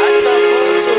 Atamoto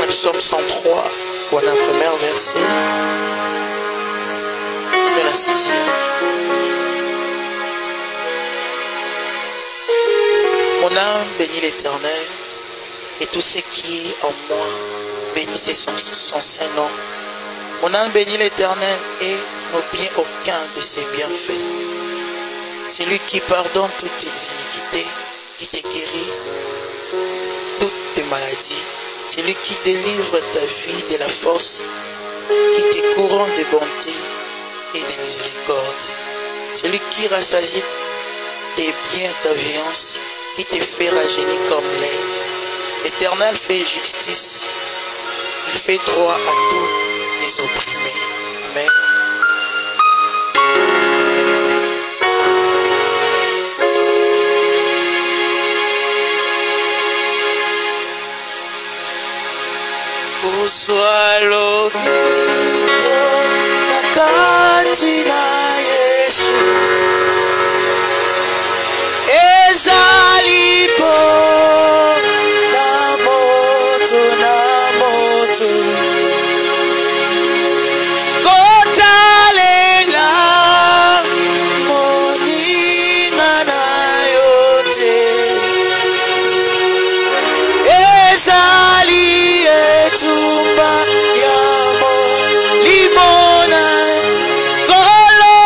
Psaume 103, voilà un premier verset, de la 6e. Mon âme bénit l'Éternel, et tout ce qui est en moi, bénissez son saint nom. Mon âme bénit l'Éternel, et n'oublie aucun de ses bienfaits. C'est lui qui pardonne toutes tes iniquités, qui te guérit toutes tes maladies. C'est lui qui délivre ta vie de la force, qui te couronne de bonté et de miséricorde. C'est lui qui rassasie tes biens, ta violence, qui te fait rajeunir comme lait. L'Éternel fait justice, il fait droit à tous les opprimés. Amen. Swallow nakati na Yesu ezalipo na moto kotalela moninga na yote ezali etumba yamo limona kolo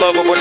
Oh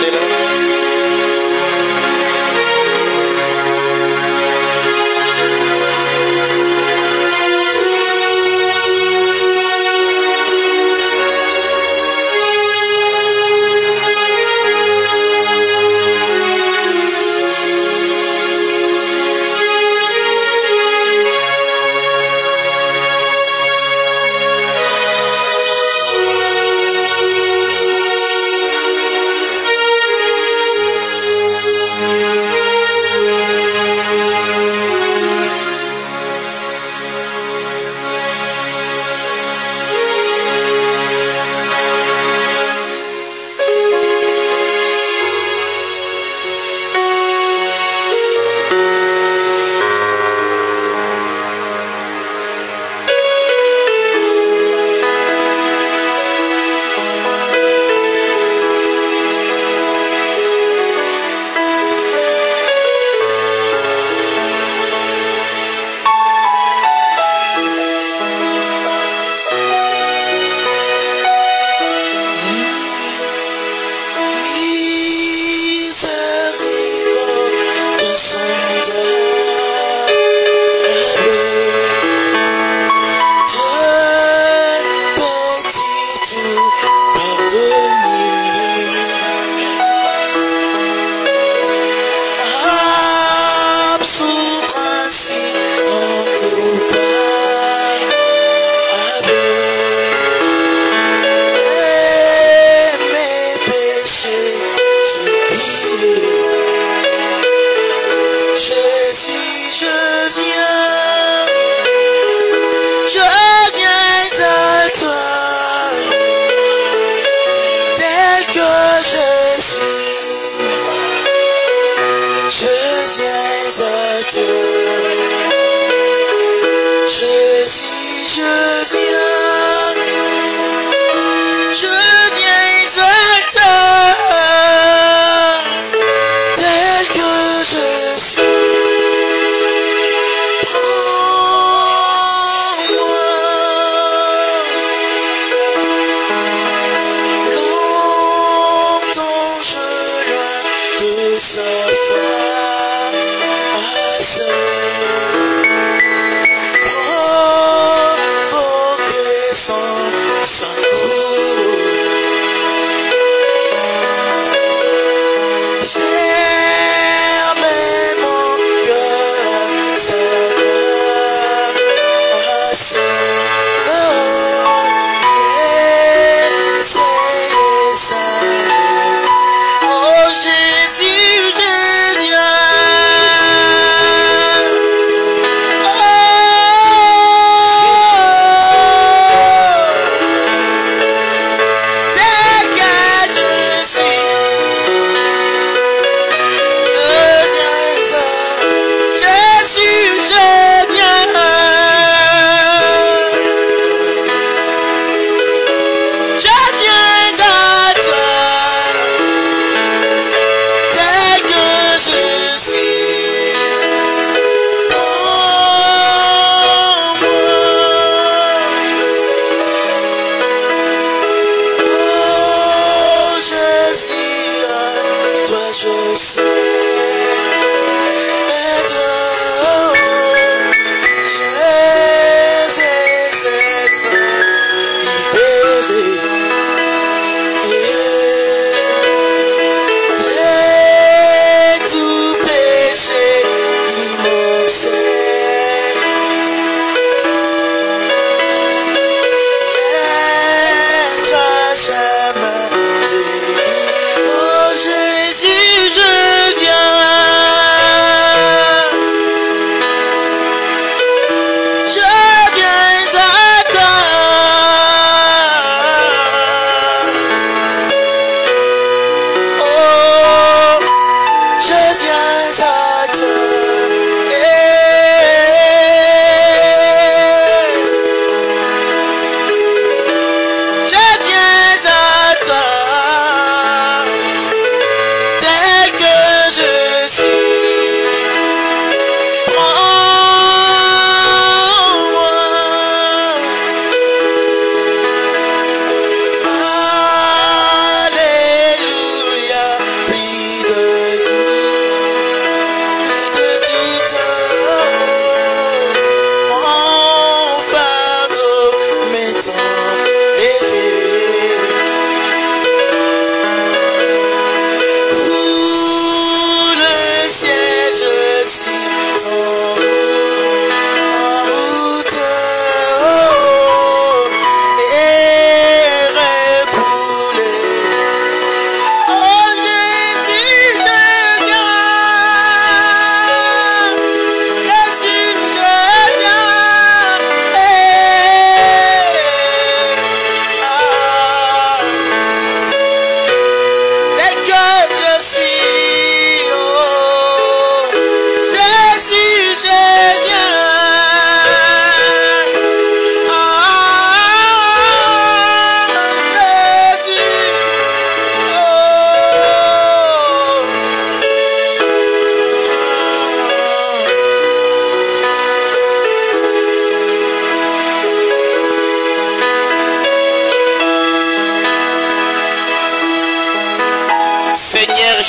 Jésus, je viens.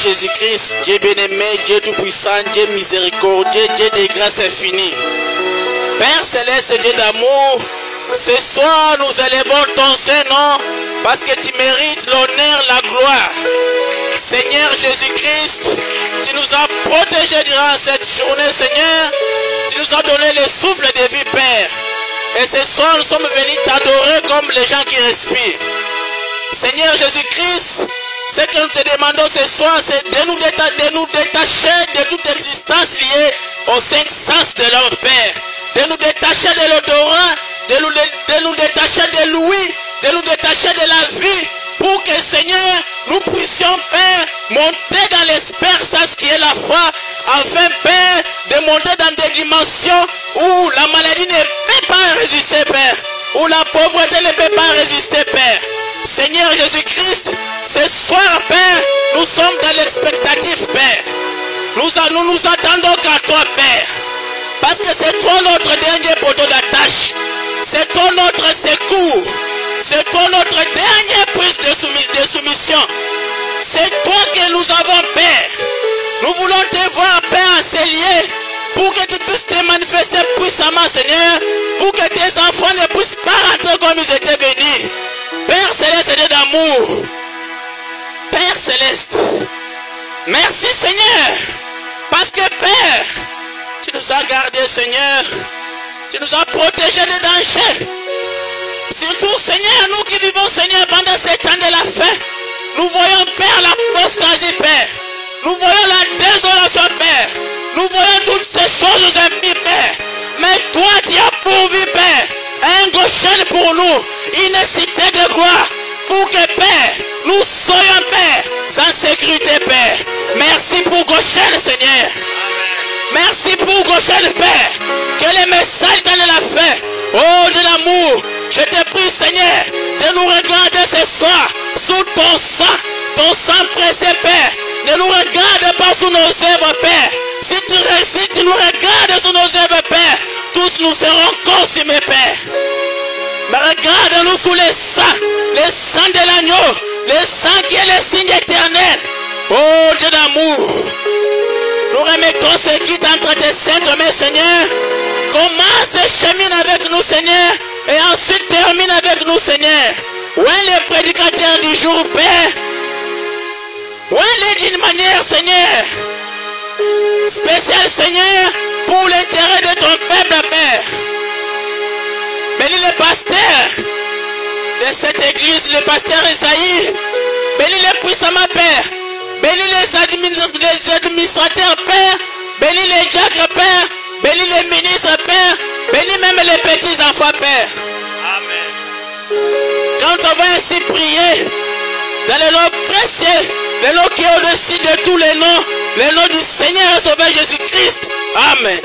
Jésus-Christ, Dieu bien-aimé, Dieu tout-puissant, Dieu miséricordieux, Dieu de grâce infinie. Père céleste, Dieu d'amour, ce soir nous élevons ton Saint-Nom parce que tu mérites l'honneur, la gloire. Seigneur Jésus-Christ, tu nous as protégés durant cette journée, Seigneur. Tu nous as donné le souffle de vie, Père. Et ce soir, nous sommes venus t'adorer comme les gens qui respirent. Seigneur Jésus-Christ, ce que nous te demandons ce soir, c'est de nous détacher de toute existence liée aux cinq sens de l'homme, Père. De nous détacher de l'odorat, de nous détacher de l'ouïe, de nous détacher de la vie, pour que, Seigneur, nous puissions, Père, monter dans l'espérance qui est la foi, afin, Père, de monter dans des dimensions où la maladie ne peut pas résister, Père, où la pauvreté ne peut pas résister, Père. Seigneur Jésus-Christ, ce soir, Père, nous sommes dans l'expectative, Père. Nous nous attendons qu'à toi, Père. Parce que c'est toi notre dernier poteau d'attache. C'est toi notre secours. C'est toi notre dernière prise de soumission. C'est toi que nous avons, Père. Nous voulons te voir, Père, enseigné, pour que tu puisses te manifester puissamment, Seigneur, pour que tes enfants ne puissent pas rentrer comme ils étaient venus. Père céleste, Dieu d'amour. Père céleste, merci, Seigneur, parce que, Père, tu nous as gardés, Seigneur. Tu nous as protégés des dangers. Surtout, Seigneur, nous qui vivons, Seigneur, pendant ces temps de la fin, nous voyons, Père, l'apostasie, Père. Nous voyons la désolation, Père. Nous voyons toutes ces choses impies, Père. Mais toi, tu as pourvu, Père, un Goshen pour nous, une cité de gloire, pour que, Père, nous soyons, Père, en sécurité, Père. Merci pour Goshen, Seigneur. Merci pour Goshen, Père. Que le message dans la fin. Oh Dieu d'amour, je te prie, Seigneur, de nous regarder ce soir sous ton sang précieux, Père. Ne nous regarde pas sous nos œuvres, Père. Si tu nous regardes sous nos œuvres, Père, tous nous serons consumés, Père. Mais regarde-nous sous le sang de l'agneau, le sang qui est le signe éternel. Oh Dieu d'amour, nous remettons ce qui est entre tes saintes mains, Seigneur. Commence et chemine avec nous, Seigneur, et ensuite termine avec nous, Seigneur. Où est le prédicateur du jour, Père? Où est d'une manière, Seigneur, spéciale, Seigneur, pour l'intérêt de ton peuple, Père. Bénis le pasteur de cette église, le pasteur Esaïe. Bénis-le puissamment, Père. Bénis les administrateurs, Père. Bénis les diacres, Père. Bénis les ministres, Père. Bénis même les petits enfants, Père. Amen. Quand on va ainsi prier dans le nom précieux, le nom qui est au-dessus de tous les noms, le nom du Seigneur et Sauveur Jésus-Christ. Amen.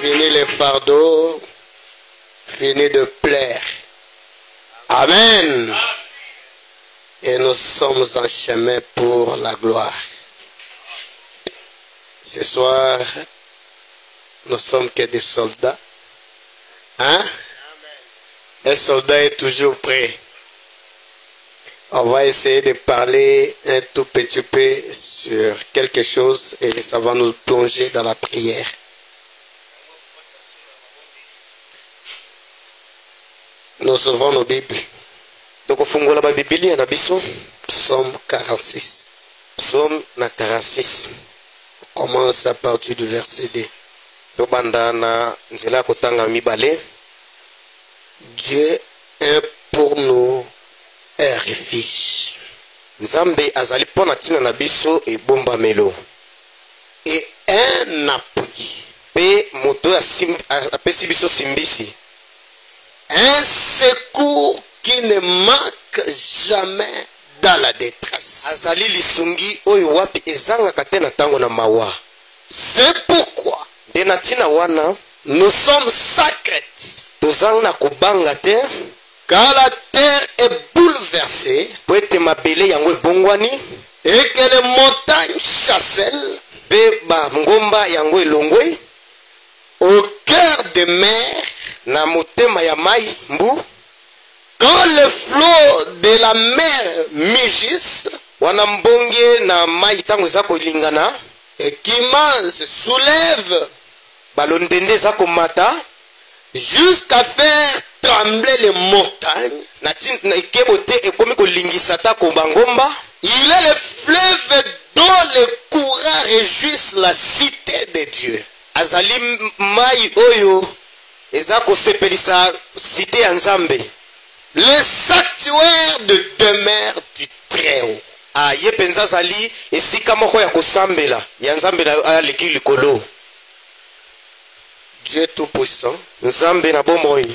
Fini les fardeaux. Fini de plaire. Amen. Et nous sommes en chemin pour la gloire. Ce soir, nous sommes que des soldats. Hein? Un soldat est toujours prêt. On va essayer de parler un tout petit peu sur quelque chose et ça va nous plonger dans la prière. Nous ouvrons nos Bibles. Psaume 46. Psaume 46. On commence à partir du verset 2. Dieu est pour nous un refuge. Nzambe azali pona tina na biso e bomba melo. Et un appui. Pe moto apesi biso simbisi. Un secours qui ne manque jamais dans la détresse. Azali lisungi oyo wapi ezanga katena tango na mawa. C'est pourquoi Dena tina wana nous sommes sacrés. tozanga kubanga te Car la terre est bouleversée po ete mabele yango ebongwani et que les montagnes chancellent pe bangomba yango elongwe au cœur des mers. na motema ya mai mbu. Quand les flots de la mer mugissent Wana mbonge na mai tango eza kolingana et qui se soulèvent balondende eza komata jusqu'à faire trembler les montagnes. na ekebo te ekomi kolingisa ta ko bangomba. Il est le fleuve dont les courants réjouissent la cité de Dieu. Azali mai oyo eza kosepelisa cité ya Nzambe. Le sanctuaire de demeure du Très-Haut. Ye penza azali esika moko ya kosambela ya Nzambe na aleki likolo. Dieu Tout-Puissant, Nzambe na bomoi.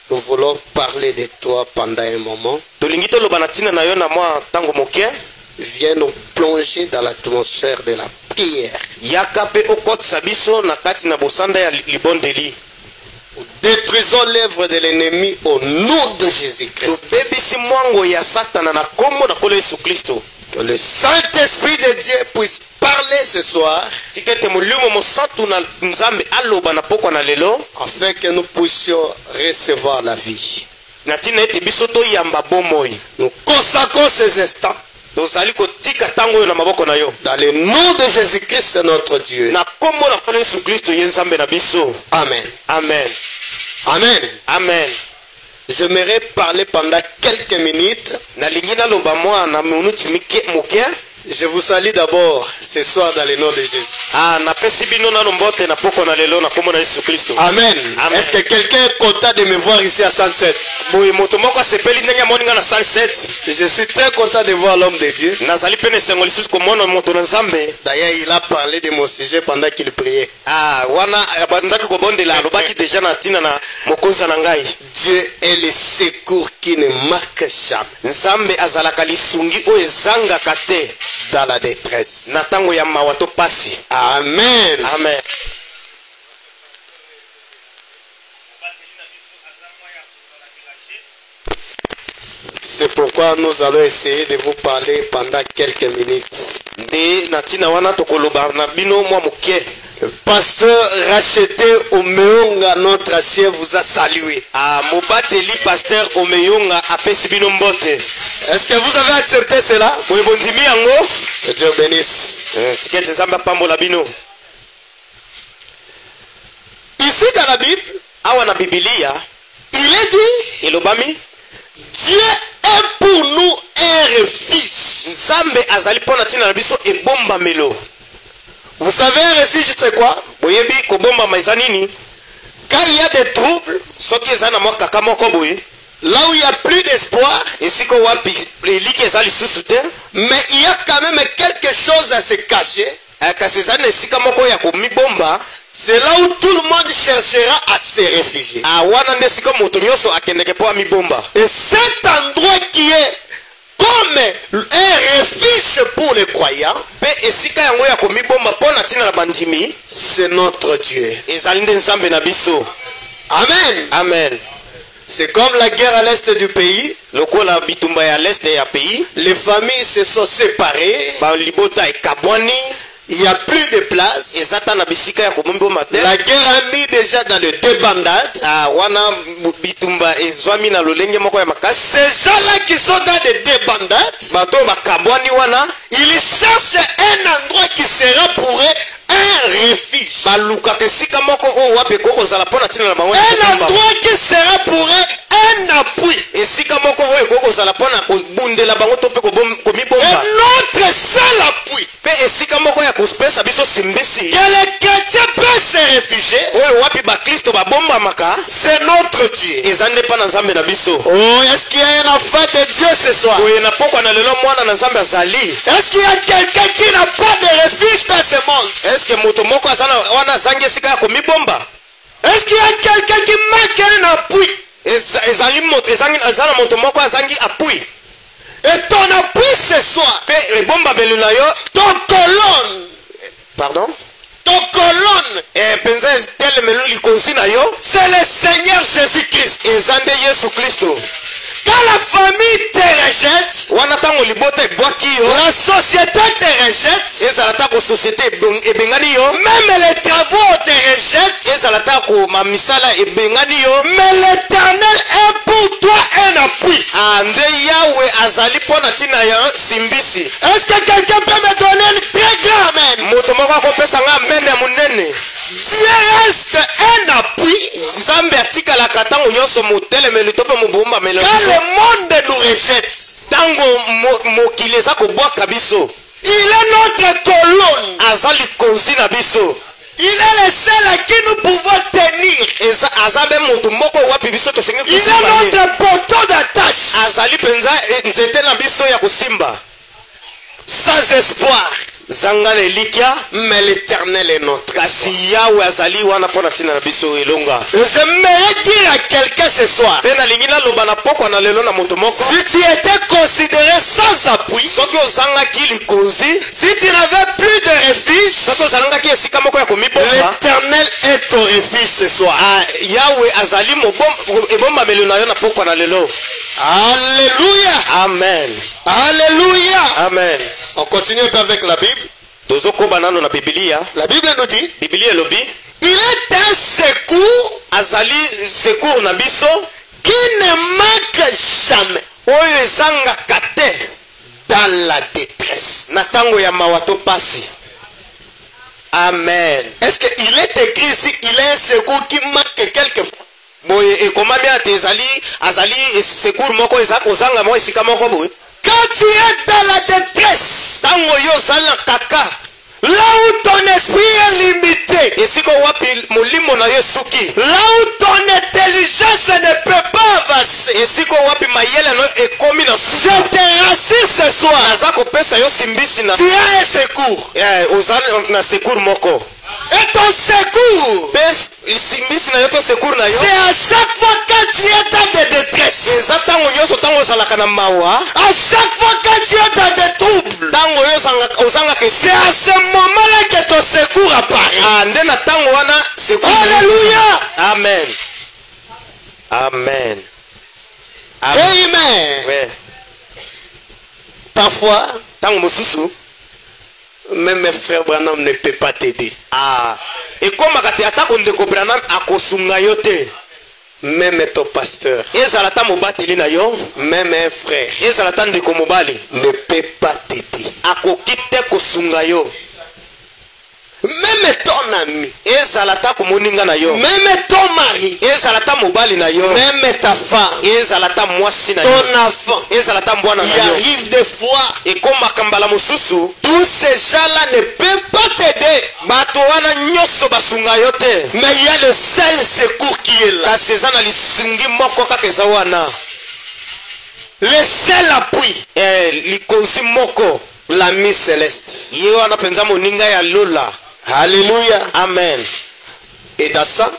nous voulons parler de toi pendant un moment. Tolingi toloba na tina na yo na mwa tango moke. Viens nous plonger dans l'atmosphère de la prière. Yaka pe okotisa biso na kati na bosanda ya libondeli. Détruisons l'œuvre de l'ennemi au nom de Jésus-Christ. Tobebisi mwango ya Satana na kombo na kolo Yesu Kristo. Que le Saint-Esprit de Dieu puisse parler ce soir Tikete mulimo mosantu na Nzambe aloba na pokwa na lelo afin que nous puissions recevoir la vie. na tina ete biso toyamba bomoi. Nous consacrons ces instants Tozali kotika tango yo na maboko na yo. dans le nom de Jésus-Christ notre Dieu. Na kombo na kolo Yesu Kristo ye Nzambe na biso. Amen. Amen. Amen. Amen. J'aimerais parler pendant quelques minutes. Na lingina loba mwa na minuti moke. Je vous salue d'abord ce soir dans le nom de Jésus. Na pesi bino na lombote na poko na lelo na kombo na Yesu Kristo. Amen. Amen. Est-ce que quelqu'un est content de me voir ici à 107? Boye moto moko sepeli ndenge moninga na salle 7. Je suis très content de voir l'homme de Dieu. Nazali pene sengoli sus ko mona moto na Nzambe. D'ailleurs, il a parlé de mon sujet pendant qu'il priait. Wana bandaki ko bondela lobaki déjà na tina na mokonza na ngai. Dieu est le secours qui ne manque jamais Nzambe azalaka lisungi o ezanga kate dans la détresse. na tango ya mawato pasi. Amen. Amen. C'est pourquoi nous allons essayer de vous parler pendant quelques minutes. De na tina wana tokoloba na bino mwa moke. Le pasteur racheté Omeonga, notre ancien, vous a salué. Mobateli pasteur Omeyonga apesi bino mbote. Est-ce que vous avez accepté cela? Boyebondimi yango. Que Dieu bénisse. Tikete Nzambe pambola bino. Ici dans la Bible, Awa na Biblia, il est dit, elobami Dieu est pour nous un refuge. Nzambe azali pona tina na biso ebomba melo. Vous savez, un refuge, c'est quoi? Boyebi kobomba maisa nini? Quand il y a des troubles, Soki eza na mwa kaka moko boye, là où il n'y a plus d'espoir, esiko wapi eliki eza lisusu te, mais il y a quand même quelque chose à se cacher. kasi eza na esika moko ya komibomba. C'est là où tout le monde cherchera à se réfugier. Wana nde esika moto nyonso akendeke po amibomba. Et cet endroit qui est comme un refuge pour les croyants, c'est notre Dieu. Amen. Amen. C'est comme la guerre à l'est du pays. Les familles se sont séparées. Il n'y a plus de place. La guerre a mis déjà dans le débandade. Ces gens-là qui sont dans des débandades, ils cherchent un endroit qui sera pour eux un refuge. Un endroit qui sera pour eux un appui. Et notre seul appui. Que les chrétiens peuvent se réfugier, c'est notre Dieu. Oh, est-ce qu'il y a un enfant de Dieu ce soir? Est-ce qu'il y a quelqu'un qui n'a pas de refuge dans ce monde? Est-ce qu'il y a quelqu'un qui manque un appui? Et ton appui ce soir, ton colonne, pardon, ton colonne, c'est le Seigneur Jésus-Christ. Quand la famille te rejette, la société te rejette, même les travaux te rejettent, mais l'Éternel est pour toi un appui. Est-ce que quelqu'un peut me donner un très grand amen? Dieu reste un appui. Quand le monde nous rejette, il est notre colonne. Il est le seul à qui nous pouvons tenir. Il est notre poteau d'attache. Sans espoir. Mais l'Éternel est notre espoir. J'aimerais dire à quelqu'un ce soir, si tu étais considéré sans appui, si tu n'avais plus de refuge, l'Éternel est ton refuge ce soir. Alléluia. Amen. Alléluia. Amen. On continue un peu avec la Bible. La Bible nous dit, il est un secours qui ne manque jamais dans la détresse. Amen. Est-ce qu'il est écrit ici, il est un secours qui manque quelquefois? Quand tu es dans la détresse, là où ton esprit est limité, là où ton intelligence ne peut pas avancer, je te rassure ce soir, tu as un secours. Et ton secours, c'est à chaque fois que tu es dans des détresses, à chaque fois que tu es dans des troubles, c'est à ce moment-là que ton secours apparaît. Alléluia. Amen. Amen. Amen. Ouais. Parfois, même mes frères Branham ne peut pas t'aider. Et comme même ton pasteur, même un frère ne peut pas t'aider. Même ton ami, même ton mari, même ta femme, ton enfant, il arrive des fois, tous ces gens-là ne peuvent pas t'aider. Mais il y a le seul secours qui est là. Le seul appui, l'ami céleste. Alléluia. Amen. Et dans ça,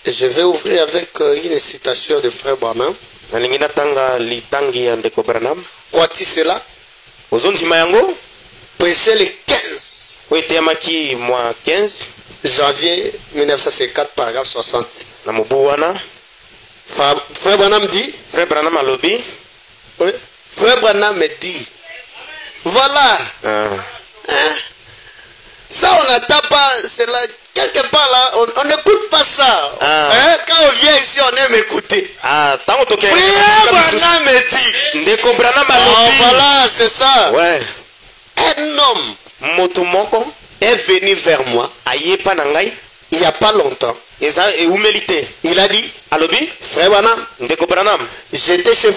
je vais ouvrir avec une citation de Frère Branham. nalingi natanga litangi ya ndeko Branham. Crois-tu cela? Ozondima yango Prêché le 15 oeteyamaki mwa 15 janvier 1954, paragraphe 60. na mobu wana. Frère Branham dit, Frère Branham alobi oui, Frère Branham me dit, voilà, hein? Ça on n'attend pas, c'est là, quelque part là, on n'écoute pas ça. Hein? Quand on vient ici, on aime écouter. tango toke Frère Branham me dit, ndeko Branham oh, alobi voilà, c'est ça. ouais, Un homme moto moko est venu vers moi ayepa na ngai il n'y a pas longtemps. eza eumeli te. Il a dit, Alobi Frère Branham, ndeko Branham j'étais chez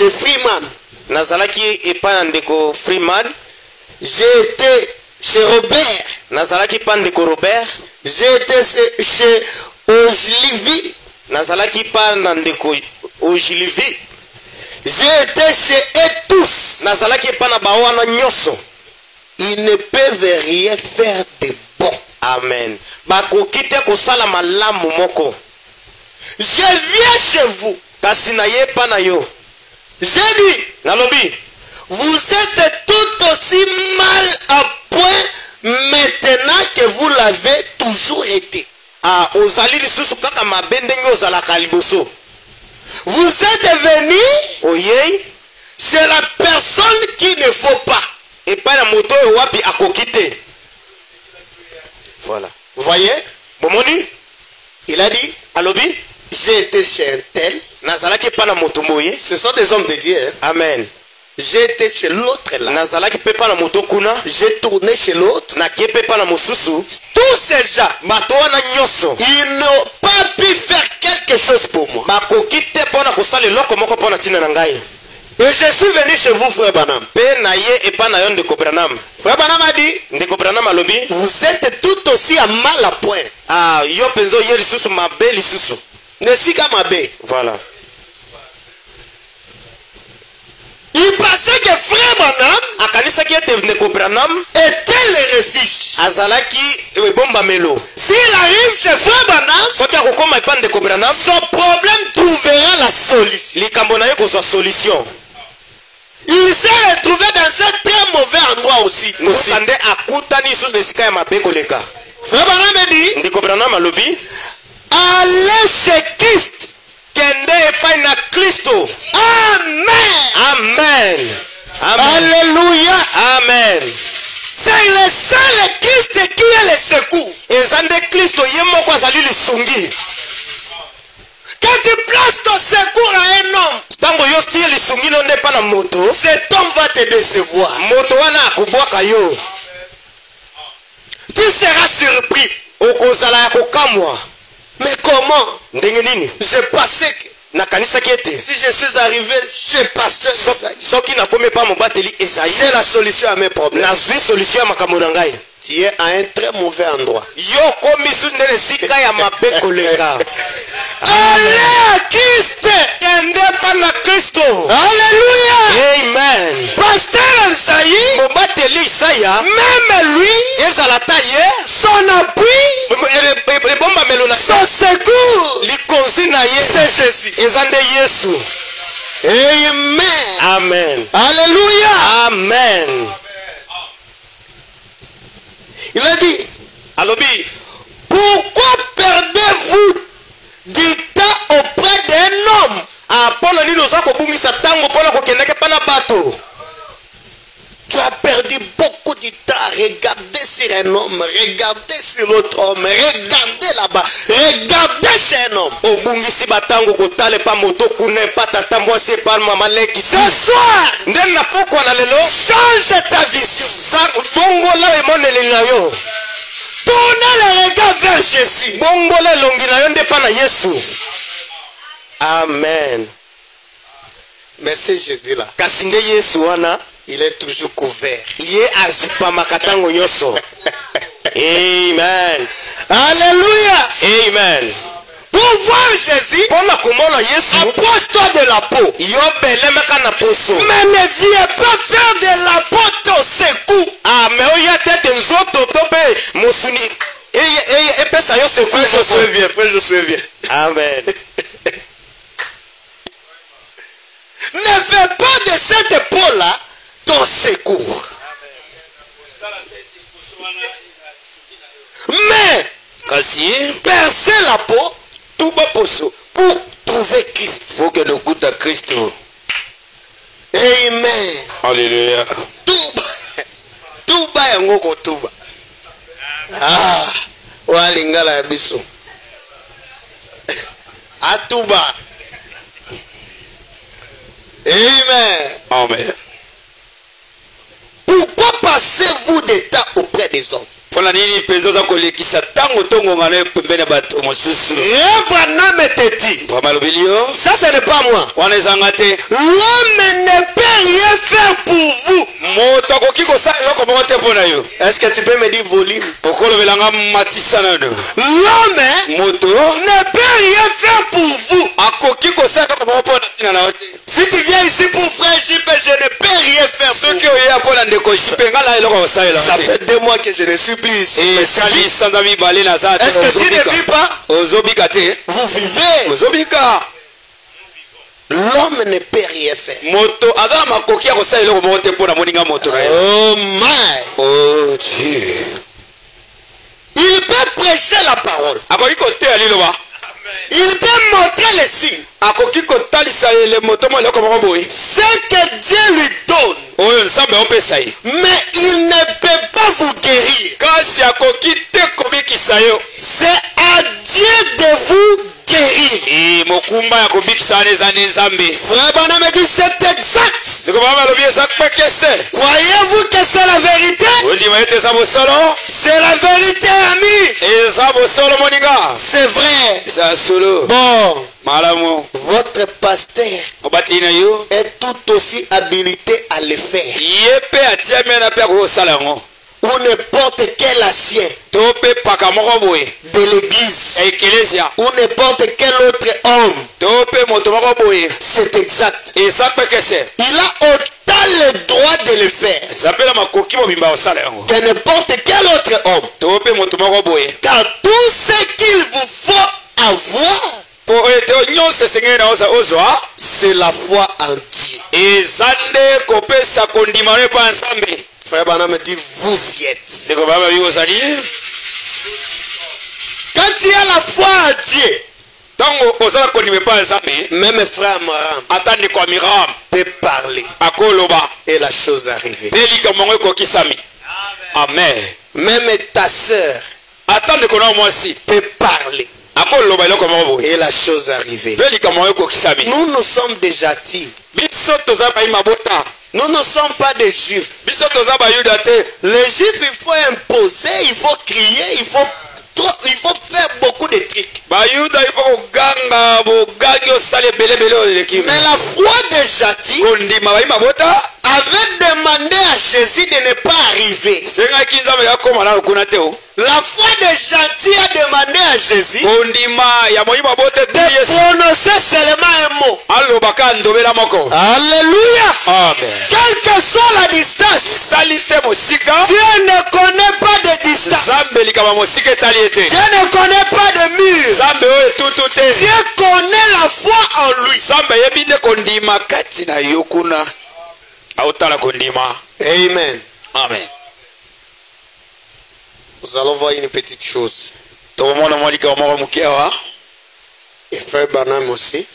Freeman. nazalaki epa na ndeko Freeman. J'ai été chez Robert. Nazalaki pa ndeko Robert. J'ai été chez Ogilvy. Nazalaki pa na ndeko Ogilvy. J'ai été chez eux tous. Nazalaki pa na bawana nyoso. Ils ne peuvent rien faire de bon. Amen. Bakoki te kosala malamu moko. Je viens chez vous. Kasi na ye pa na yo. J'ai dit, nalobi, vous êtes tout aussi mal à point maintenant que vous l'avez toujours été. Ozali lisusu kaka mabe ndenge ozalaka liboso. Vous êtes venu, oyei, c'est la personne qui ne faut pas. Et pas la moto wapi akokite. Voilà. Vous voyez? Bomoni, il a dit, alobi, j'ai été chez un tel. Nazalaki pa na moto moye. Ce sont des hommes de Dieu. Hein? Amen. J'ai été chez l'autre là. Nazalaki pe pa na moto kuna. J'ai tourné chez l'autre. Na kepe pa na mosusu. Tous ces gens, bato wana nyoso, ils n'ont pas pu faire quelque chose pour moi. Bakokite pona kosala loko moko pona tina na ngai. Et je suis venu chez vous, Frère Branham. Pe na ye e pa na yo ndeko Branham. Frère Branham a dit, ndeko Branham alobi, vous êtes tout aussi à mal à point. Yo penzo ye lisusu mabe lisusu. Ne si ka mabe. Voilà. Il pensait que Frère Branham akanisaki ete ndeko Branham était le refuge. azalaki ebomba melo. S'il arrive chez Frère Branham, soki akokoma epa ndeko Branham, son problème trouvera la solution. likambo na ye kozwa solution. Il s'est retrouvé dans un très mauvais endroit aussi. Mokande akutani lisusu na esika ya mabe koleka. Frère Branham dit, ndeko Branham alobi, allez chez Christ. kende epai na Kristo. Amen. Amen. Amen. Alléluia. Amen. C'est le seul Christ qui est le secours. eza nde Kristo ye moko azali lisungi. Quand tu places ton secours à un homme, tango yo tie lisungi no nde pa na moto, cet homme va te décevoir. moto wana akobwaka yo. Tu seras surpris. Okozala ya kokamwa. Mais comment? Ndenge nini? Je pensais que nakanisaki ete si je suis arrivé chez pasteur soki nakomi pa mobateli Esaïe, j'ai la solution à mes problèmes. nazwi solution ya makambo na ngai. Tu es à un très mauvais endroit. Yo komi su nde esika ya mabe koleka. Allez à Christ. Kende pa na Kristo. Alléluia. Amen. Pasteur Esaïe, mobateli Isaya, même lui, ezala ta ye son appui, ebomba melo na son secours, likonzi na ye c'est Jésus. eza nde Yesu. Amen. Amen. Alléluia. Amen. Il a dit, alobi, pourquoi perdez-vous du temps auprès d'un homme? mpona nini oza kobungisa ntango mpona kokendeke mpa na bato? Tu as perdu beaucoup de temps à regarder sur un homme, regarder sur l'autre homme, regarder là-bas, regarder chez un homme. obungisi batango kotala pa moto kuna pa tata mwasi pa mama leki. Ce soir, nde na pokwa na lelo, change ta vision. bongola emoneli na yo. Tournez le regard vers Jésus. bongola elongi na yo nde pa na Yesu. Amen. Mais c'est Jésus-là, kasi nde Yesu wana, il est toujours couvert. ye azipamaka ntango nyonso. Amen. Alléluia. Amen. Pour voir Jésus, mpona komona Yesu, approche-toi de la peau. yo belemaka na poso. Mais ne viens pas faire de la peau ton secours. me oya tete nzoto to mpe mosuni epesa yo secours. Frère, je suis bien. Amen. Ne fais pas de cette peau-là ton secours. Mais percer la peau pour trouver Christ. Faut que nous goûtons à Christ. Amen. Alléluia. Tuba yango kotuba. Ah, walingala ya biso. Atuba. Amen. Amen. Pourquoi passez-vous des temps auprès des hommes? Pona nini penzo za kolekisa tango tongo ngana pembene bato mosusu. Ça ce n'est pas moi. L'homme ne peut rien faire pour vous. Est-ce que tu peux me dire volume? L'homme ne peut rien faire pour vous. Si tu viens ici pour frère JP, je ne peux rien faire pour vous. Ça fait 2 mois que je ne suis plus ici. Est-ce que tu ne vis pas? Vous vivez. L'homme ne peut rien faire. Oh my. Oh Dieu. Il peut prêcher la parole. Il peut montrer les signes. Ce que Dieu lui donne. Mais il ne peut pas vous guérir. C'est à Dieu de vous guérir. Frère Branham me dit c'est exact. Croyez-vous que c'est la vérité? C'est la vérité, ami. C'est vrai. Bon, votre pasteur est tout aussi habilité à le faire. Ou n'importe quel ancien de l'église, ou n'importe quel autre homme. C'est exact. Il a autant le droit de le faire que n'importe quel autre homme. Car tout ce qu'il vous faut avoir, c'est la foi en Dieu. Frère Branham me dit, vous y êtes. Quand il y a la foi en Dieu, même frère Maram peut parler et la chose arrive. Amen. Même ta soeur peut parler et la chose arrive. Nous sommes des gentils. Nous ne sommes pas des juifs. Les juifs, il faut imposer, il faut crier, il faut faire beaucoup de trucs. Mais la foi des gentils avait demandé à Jésus de ne pas arriver. La foi des gentils a demandé à Jésus de prononcer seulement un mot. Alléluia. Amen. Quelle que soit la distance, Dieu ne connaît pas de distance. Dieu ne connaît pas de mur. Dieu connaît la foi en lui. Amen. Amen. Nous allons voir une petite chose. Et frère Branham aussi.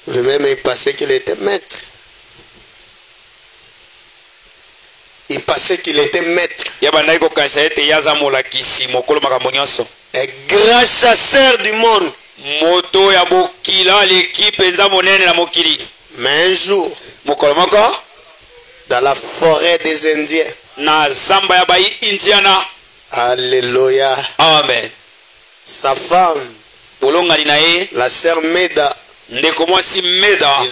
Lui-même, il pensait qu'il était maître. Il pensait qu'il était maître. Un grand chasseur du monde. Mais un jour, dans la forêt des Indiens, alléluia, amen, sa femme, la sœur Meda, ils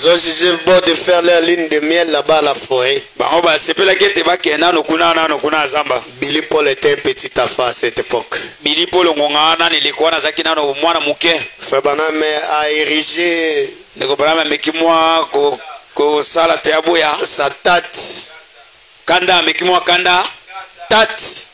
ont jugé bon de faire leur lune de miel là-bas à la forêt. Billy Paul était un petit affaire à cette époque. Frère Branham a érigé sa tête. Kanda. Tête.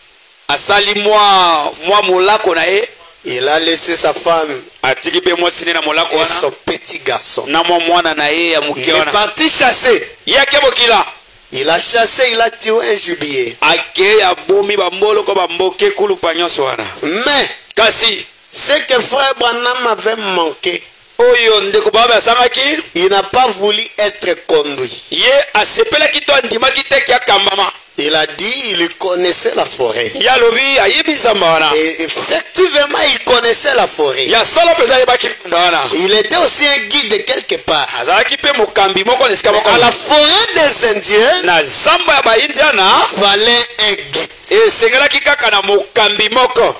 Asali moi mulako na e. Il a laissé sa femme atiki pe mwasi na molako et wana son petit garçon. na mwana na ye ya Il muke est wana parti chasser. yake bokila Il a chassé, il a tué un gibier. ake ya bomi bamboloko bamboke kulupa nyonso wana Mais kasi ce que frère Branham avait manqué, oyo ndeko baba asangaki il n'a pas voulu être conduit. ye asepelaki to andimaki te ki akambama Il a dit il connaissait la forêt. ye alobi ayebi zamba wana Et effectivement, il connaissait la forêt. ya solo mpenza ayebaki mpunda wana Il était aussi un guide quelque part. azalaki mpe mokambi moko na esika moko À la forêt des Indiens, na zamba ya baindiana fallait un guide. esengelaki kaka na mokambi moko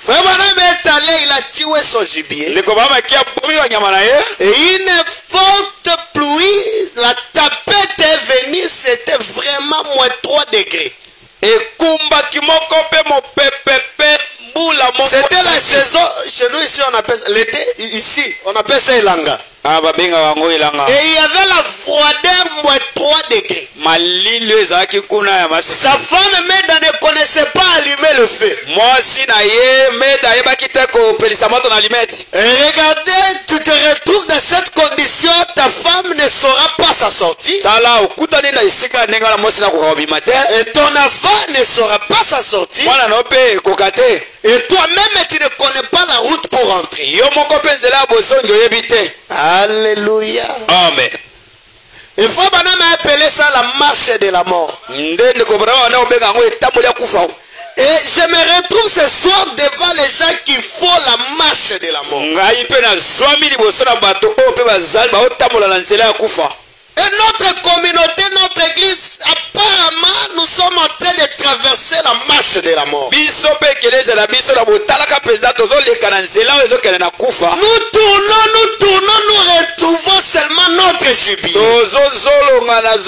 Frère Branham est allé, il a tué son gibier. ndeko bamaki abomi banyama na ye Et une forte pluie, la tapette est venue, c'était vraiment moins 3 degrés. ekumbaki moko mpe mopepepe mbula moko C'était la saison, chez nous ici on appelle ça, l'été, ici on appelle ça Elanga. babenga yango elanga Et il y avait la froideur moins 3 degrés. malili oyo ezalaki kuna ya masi Sa femme même ne connaissait pas allumer le feu. mwasi na ye mede ayebaki te kopelisa moto na limete Et regardez, tu te retrouves dans cette condition, ta femme ne saura pas sa sortie. tala okutani na esika ya ndenge wana mwasi nakoka kobima te Et ton enfant ne saura pas sa sortie. mwana na yo mpe ekoka te Et toi-même, tu ne connais pas la route pour rentrer. yo moko mpe nzela ya bozongi oyebi te Alléluia. amen Et Frère Branham a appelé ça la marche de la mort. nde ndeko brama wana obenga yango etamboli ya kufa Et je me retrouve ce soir devant les gens qui font la marche de la mort. ngai mpe nazwami liboso na bato oyo mpe bazali baotambola na nzela ya kufa Et notre communauté, notre église, apparemment, nous sommes en train de traverser la marche de la mort. biso mpe ekeleze na biso na botalaka mpenza tozoleka na nzela oyo ezokende na kufa Nous tournons, nous retrouvons seulement notre gibier.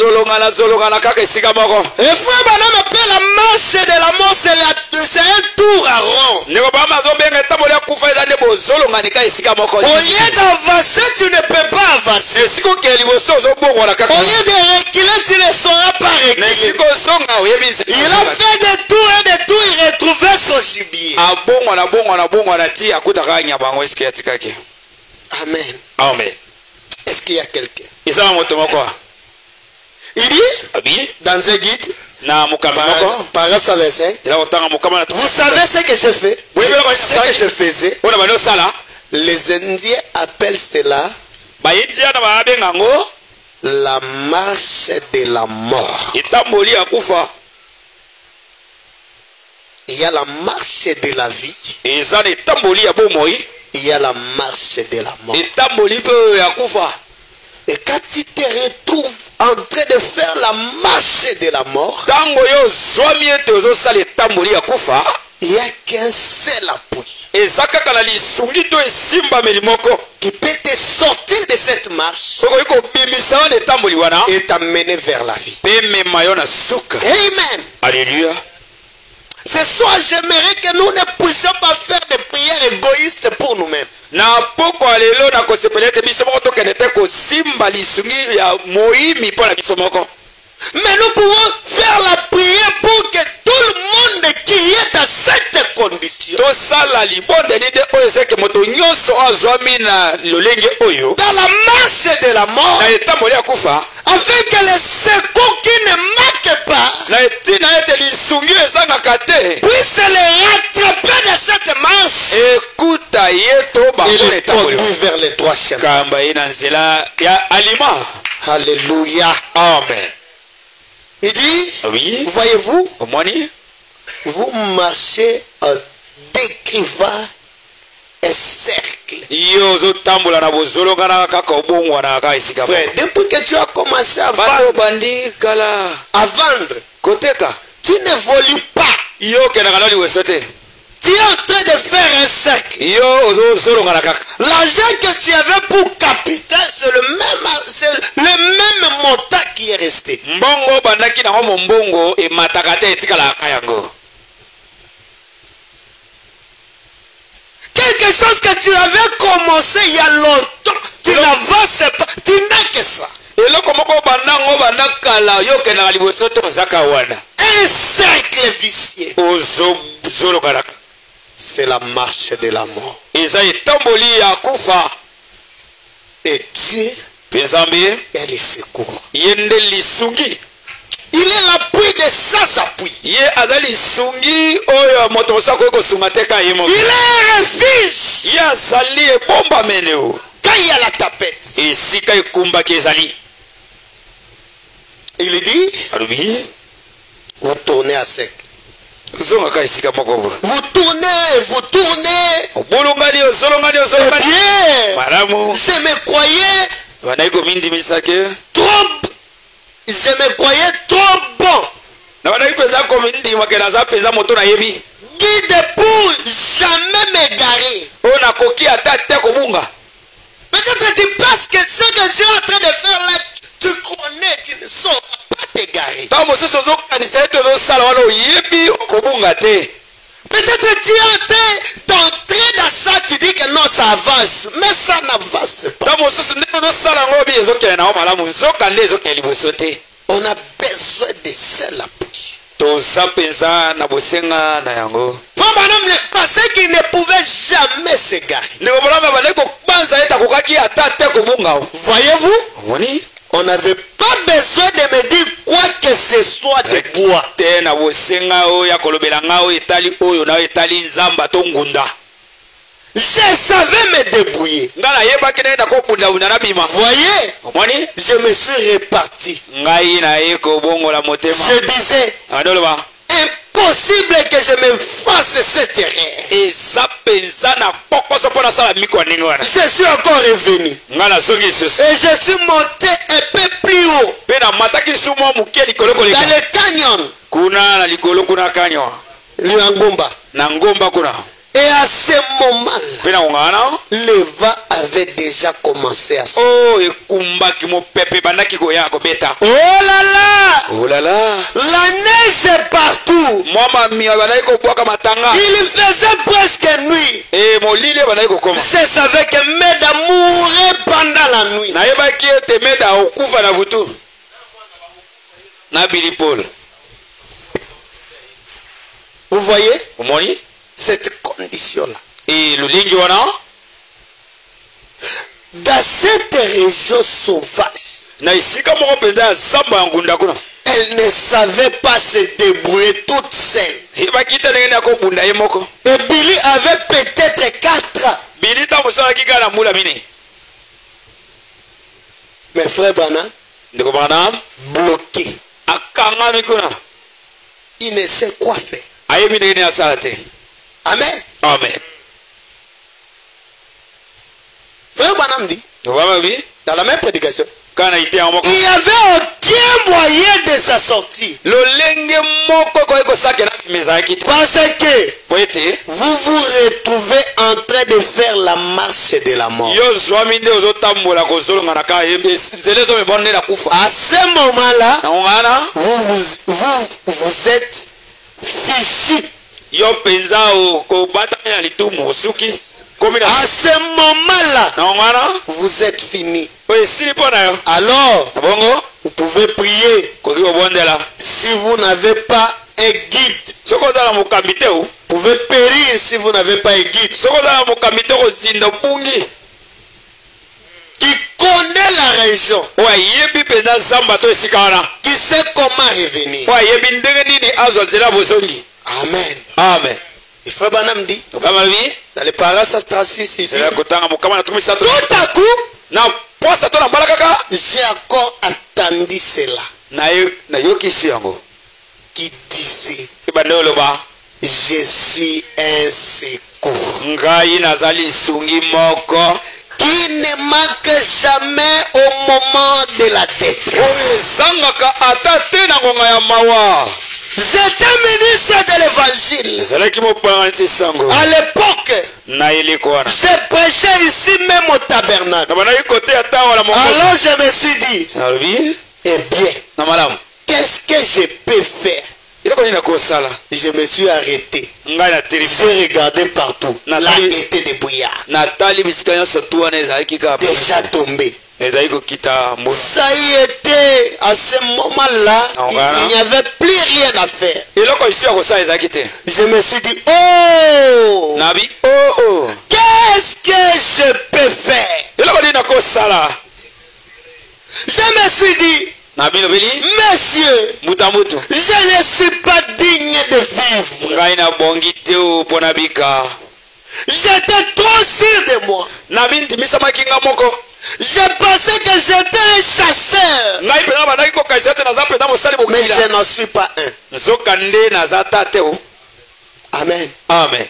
tozolongana kaka esika moko Et Frère Branham appelle la marche de la mort, c'est un tour à rond. ndeko bama azobenga etamboli ya kufa eza nde bozolonganika esika moko Au lieu d'avancer, tu ne peux pas avancer. esika okele liboso ozobongwana kaka Au lieu de reculer, tu ne sauras pas na reculer. esika ozonga oyebi Il a fait des tours et des tours, il retrouvait son gibier. abongwana ti akutaka nyama yango esika yatikaki Amen. amen Est-ce qu'il y a quelqu'un? eza na moto moko Il dit, abi dans un guide, na mokambi moko par 125, eza kotanga mokama na vous savez ce que je fais? Ce que je faisais, oyo na bandi osala les Indiens appellent cela bayindiana babenga yango la marche de la mort. etamboli ya kufa Il y a la marche de la vie, eza na etamboli ya bomoi il y a la marche de la mort. etamboli mpe oyo ya kufa Et quand tu te retrouves en train de faire la marche de la mort, ntango yo ozwami ete ozosala etamboli ya kufa il n'y a qu'un seul appui eza kaka na lisungi to esimbameli moko qui peut te sortir de cette marche okoki kobimisa yo na etamboli wana et t'amener vers la vie. mpe mema yo na suka Amen. alleluya Ce soir, j'aimerais que nous ne puissions pas faire des prières égoïstes pour nous-mêmes. na poko ya lelo na kosepela ete biso moko tokende te kosimba lisungi ya moyimi mpo na biso moko Mais nous pouvons faire la prière pour que tout le monde qui est dans cette condition, tosala libondeli nde oyo ezaki moto nyonso azwami na lolenge oyo dans la marche de la mort, na etamboli ya kufa avec les secours qui ne manquent pas, na etina ete lisungi ezangaka te puisse les rattraper de cette marche ekuta ye to et bango na les etamboli conduire vers les trois chemins. kamba ye na nzela ya alima Alléluia. amen Il dit, oui voyez-vous, omwani vous marchez en décrivant un cercle. yo ozotambola na bozolongana kaka obongwana kaka esika moko Frère, depuis que tu as commencé à bando vendre, bandi kala koteka tu n'évolues pas. yo okendaka na liweso te Tu es en train de faire un cercle. yo ozolongana kaka L'argent que tu avais pour capital, c'est le même montant qui est resté. mbongo bandaki nango mombongo emataka te etikalaka yango Quelque chose que tu avais commencé il y a longtemps, tu n'avances pas, tu n'as que ça. eloko moko bandango bandakala yo okendaka liboso te ozaka wana Un cercle vicieux. ozolongana c'est la marche de la mort. eza etamboli ya kufa. Et Dieu Nzambe est le secours. ye nde lisungi. Il est l'appui de sans appui. Ye aza lisungi oyo moto mosusu akoki kosunga te ka ye moko. Il est un refuge. Ye azali ebombameli o. Quand il y a la tapette, esika ekumbaki ezali. il dit, alobi vous tournez à sec. ozongaka esika moko bo. Vous tournez. obolongani ozolongani ozolongani. Bien. malamu. Je me croyais bandaki komindimisake. je me croyais trop bon. na bandaki mpenza komindimake naza mpenza moto nayebi. Guide pour jamais m'égarer. oyo nakoki ata te kobunga. Peut-être tu penses que ce que Dieu est en train de faire là, tu connais, tu ne sauras pas t'égarer. ntango mosusu ozokanisa ete ozosala wana oyebi okobunga te. Peut-être tu es en train d'entrer dans ça, tu dis que non, ça avance. Mais ça n'avance pas. ntango mosusu ndenge ozosala yango obi ezokende nango malamu nzoka nde ezokende liboso te. On a besoin de seul appui. toza mpenza na bosenga na yango. Faut madame penser qu'il ne pouvait jamais s'égarer. ndeko molanga bandaki kobanza ete akokaki ata te kobunga. Voyez-vous? omoni On n'avait pas besoin de me dire quoi que ce soit de bois. te na bosenga oyo ya kolobela nga oyo etali oyo na oyo etali nzamba to ngunda. Je savais me débrouiller. nga nayebaki naye nakobundabunda nabima. Voyez? omoni Je me suis reparti. ngai naye kobongola motema. Je disais, andoloba impossible que je me fasse cette erreur. eza mpenza na pokoso mpo nasala miko ya ndenge wana. Je suis encore revenu. nga nazongi lisusu Et je suis monté un peu plus haut. mpe namataki lisusu mwa moke likolo koleka Dans le canyon. kuna na likolo kuna kanywa Luangomba. na ngomba kuna. Et à ce moment-là, mpe na kongana le vent avait déjà commencé à se... oyo ekumbaki mopepe bandaki koya kobeta. Oh là là! olala La neige est partout. mwa mamia bandaki kobwaka matanga. Il faisait presque nuit. e molili bandaki kokoma. Je savais que Meda mourrait pendant la nuit. nayebaki ete meda okufa na butu na Billy Paul. Vous voyez omoni cette condition-là. e lulingi wana Dans cette région sauvage, na esika moko mpenza ya zamba ya ngunda kuna. elle ne savait pas se débrouiller toute seule. ebaki te ndenge nini akobunda ye moko. Et Billy avait peut-être 4 ans. bili ntango mosalaki kaka na mbula mine. Mais frère Branham, ndeko Branham bloqué. akangami kuna. Il ne sait quoi faire. ayebi ndenge nini asala te. Amen. amen. Frère Branham dit, obamabi dans la même prédication, kaka na ite yango moko. il n'y avait aucun moyen de s'en sortir. lolenge moko ekoki kosakela ezalaki te. Parce que po ete vous vous retrouvez en train de faire la marche de la mort. yo zwami nde ozotambola kozolonga na kaka yembi nzela ezomebona nde na kufa. À ce moment-là, nango ngana vous êtes fichu. yo mpenza kobatami na litumu osuki komi na. À ce moment-là, nango ngana vous êtes fini. oyo esili mpo na yo. Alors, na bongo vous pouvez prier. koki kobondela. Si vous n'avez pas un guide, soki ozala mokambi te o. vous pouvez périr si vous n'avez pas un guide soki ozala mokambi te kozinda bungi qui connaît la région, oyo ayebi mpenza zamba to esika wana. qui sait comment revenir. oyo ayebi ndenge nini azwa nzela bozongi. Amen. amen. Et frère Branham dit, okamabi dans les paragraphes 36, il dit, zela kotanga mokama na tumi sato tout à coup, na posa to na mbala kaka j'ai encore attendu cela, nayokisi yango qui disait, ebande oloba je suis un secours ngai nazali lisungi moko qui ne manque jamais au moment de la détresse. oyo ezangaka ata te na ngonga ya mawa. J'étais ministre de l'évangile. ezalaki mopanga neti sango À l'époque, na eliko wana j'ai prêché ici même au tabernacle. na bandaki kote ya ntango na moko. Alors je me suis dit, alobi eh bien, na malamu qu'est-ce que je peux faire? eloko nini nakosala. Je me suis arrêté. ngai natelemi J'ai regardé partout. Na- Là était débrouillard. natali bisika nyonso tu wana ezalaki kaka Déjà tombé. Ça y était, à ce moment-là, il n'y avait plus rien à faire. Je me suis dit, oh, qu'est-ce que je peux faire? Je me suis dit, monsieur, je ne suis pas digne de vivre. J'étais trop sûr de moi. Je pensais que j'étais un chasseur. Mais je n'en suis pas un. Amen. Amen.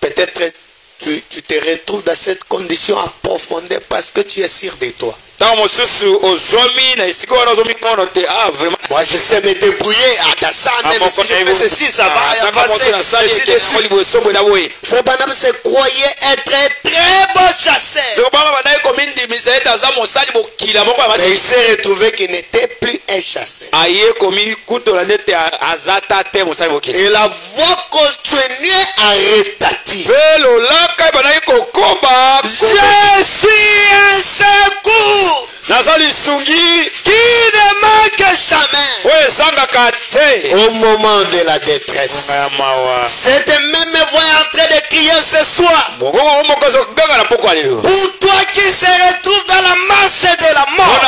Peut-être tu te retrouves dans cette condition à profondeur parce que tu es sûr de toi. Moi je sais me débrouiller à ça, même si je fais ceci, ça va avancer. Frère Branham se croyait être un très bon chasseur. Mais il s'est retrouvé qu'il n'était plus un chasseur. Et la voix continuait à retâtir. Je suis un secours qui ne manque jamais au moment de la détresse. Cette même voix est en train de crier ce soir. Pour toi qui se retrouve dans la marche de la mort,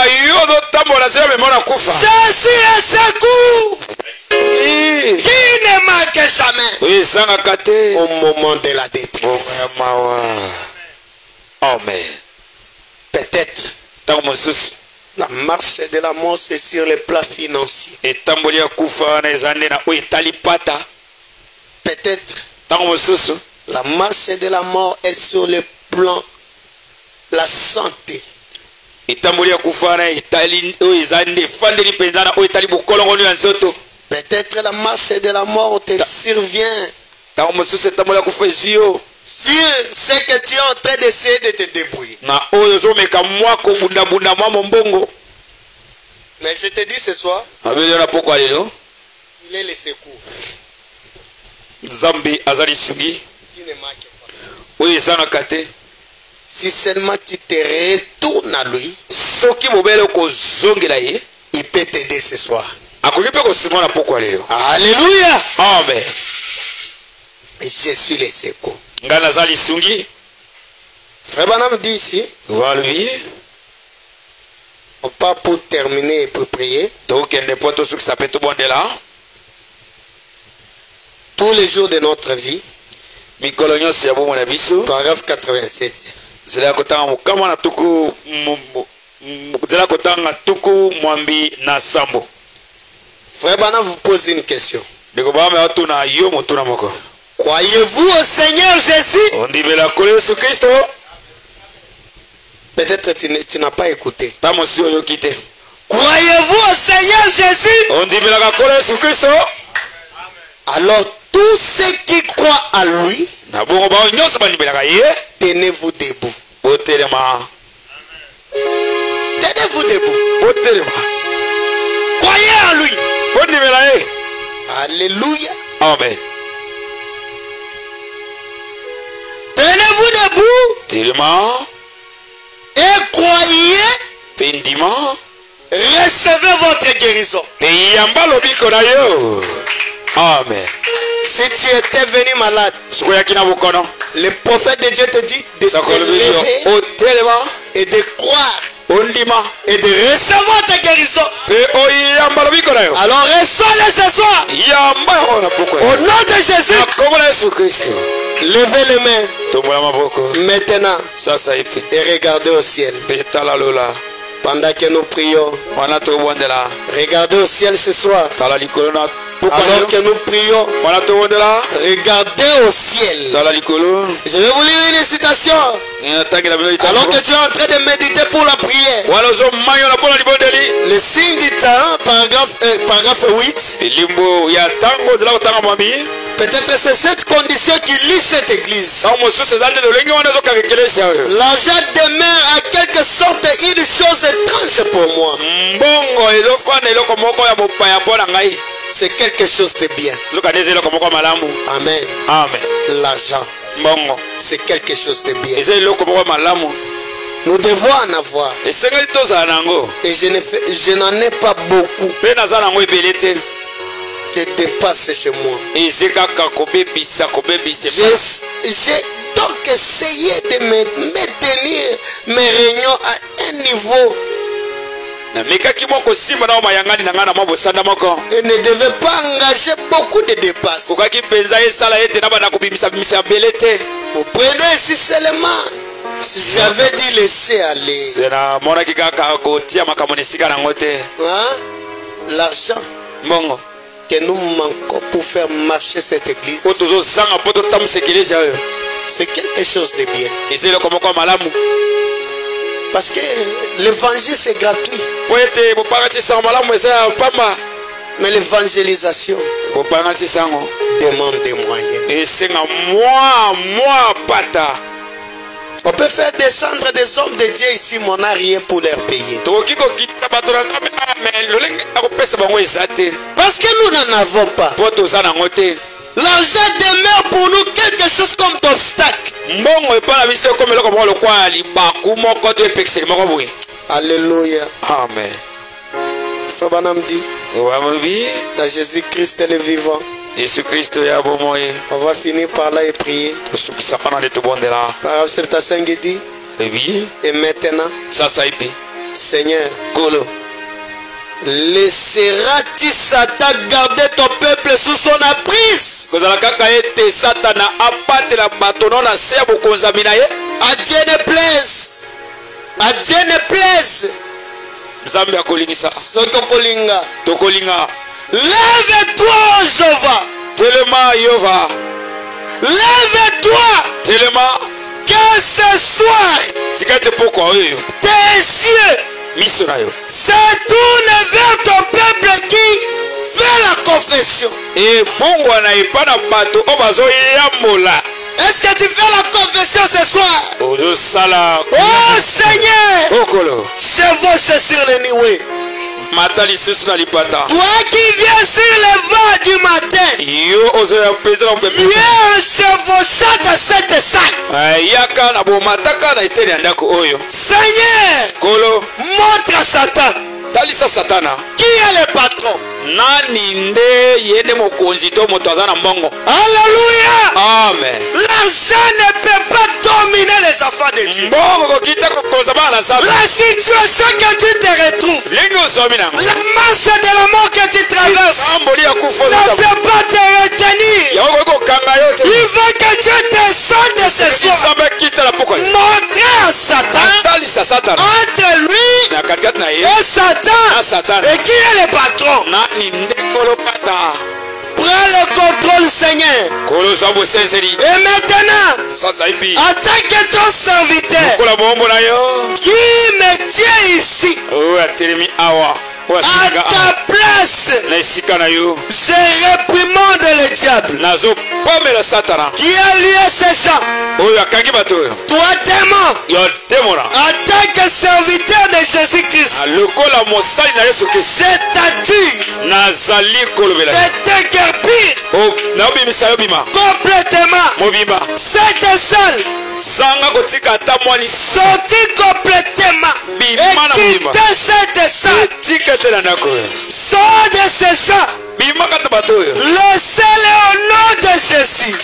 je suis un secours qui ne manque jamais au moment de la détresse. Amen. Peut-être la marche de la mort, c'est sur le plan financier. Peut-être la marche de la mort est sur le plan de la santé. Peut-être la marche de la mort te survient sur ce que tu es en train d'essayer de te débrouiller. Mais je te dis ce soir, il est le secours. Il ne manque pas. Si seulement tu te retournes à lui, il peut t'aider ce soir. Alléluia. Amen. Je suis le secours. Frère Branham dit ici, on part pour terminer et pour prier. Tous les jours de notre vie, paragraphe 87. Frère Branham vous pose une question. Croyez-vous au Seigneur Jésus? Peut-être tu n'as pas écouté. Croyez-vous au Seigneur Jésus? Alors tous ceux qui croient à lui, tenez-vous debout. Tenez-vous debout. Croyez en lui. Alléluia. Amen. Tenez-vous debout et croyez. Recevez votre guérison. Amen. Si tu étais venu malade, le prophète de Dieu te dit de te lever et de croire et de recevoir ta guérison. Alors reçois-le ce soir. Au nom de Jésus. Levez les mains maintenant et regardez au ciel. Pendant que nous prions, regardez au ciel ce soir. Alors que nous prions, regardez au ciel. Je vais vous lire une citation. Alors que tu es en train de méditer pour la prière. Le signe du temps, paragraphe 8. Peut-être c'est cette condition qui lie cette église. L'argent demeure en quelque sorte une chose étrange pour moi. C'est quelque chose de bien. Amen. Amen. L'argent, c'est quelque chose de bien. Nous devons en avoir. Et je n'en ai pas beaucoup qui dépassent chez moi. J'ai donc essayé de maintenir mes réunions à un niveau. Et ne devait pas engager beaucoup de dépenses. Vous prenez ici seulement. J'avais dit laisser aller. Hein? L'argent que nous manquons pour faire marcher cette église, c'est quelque chose de bien. Parce que l'évangile c'est gratuit. Mais l'évangélisation demande des moyens. On peut faire descendre des hommes de Dieu ici, mais on n'a rien pour leur payer. Parce que nous n'en avons pas. L'argent demeure pour nous quelque chose comme d'obstacle. Alléluia. Amen. Fabanam dit, dans Jésus-Christ est le vivant. On va finir par là et prier. Par acceptation dit. Et maintenant, Seigneur, laisseras-tu Satan garder ton peuple sous son emprise? À Dieu ne plaise. À Dieu ne plaise. Lève-toi, Jéhovah. Lève-toi. Que ce soir, tes yeux se tournent vers ton peuple qui fait la confession. Est-ce que tu fais la confession ce soir? Oh Seigneur, chevauche sur le niwe. Toi qui viens sur le vent du matin, viens chevaucher de cette salle. Seigneur, montre à Satan qui est le patron. Alléluia. Amen. L'argent ne peut pas dominer les affaires de Dieu. La situation que tu te retrouves, la marche de la mort que tu traverses, ne peut pas te retenir. Il veut que Dieu descende de ce soir. Montrer à Satan entre lui et Satan. Et qui est le patron? Prends le contrôle, Seigneur. Et maintenant, attaque ton serviteur qui me tient ici. À ta place, je réprimande le diable qui a lié ces gens. Toi, démon, attaque serviteur de Jésus-Christ. C'est-à-dire de t'écarpir complètement. Cette salle sortir complètement et quitter cette salle. Sors de ces gens. Laissez-les au nom de Jésus.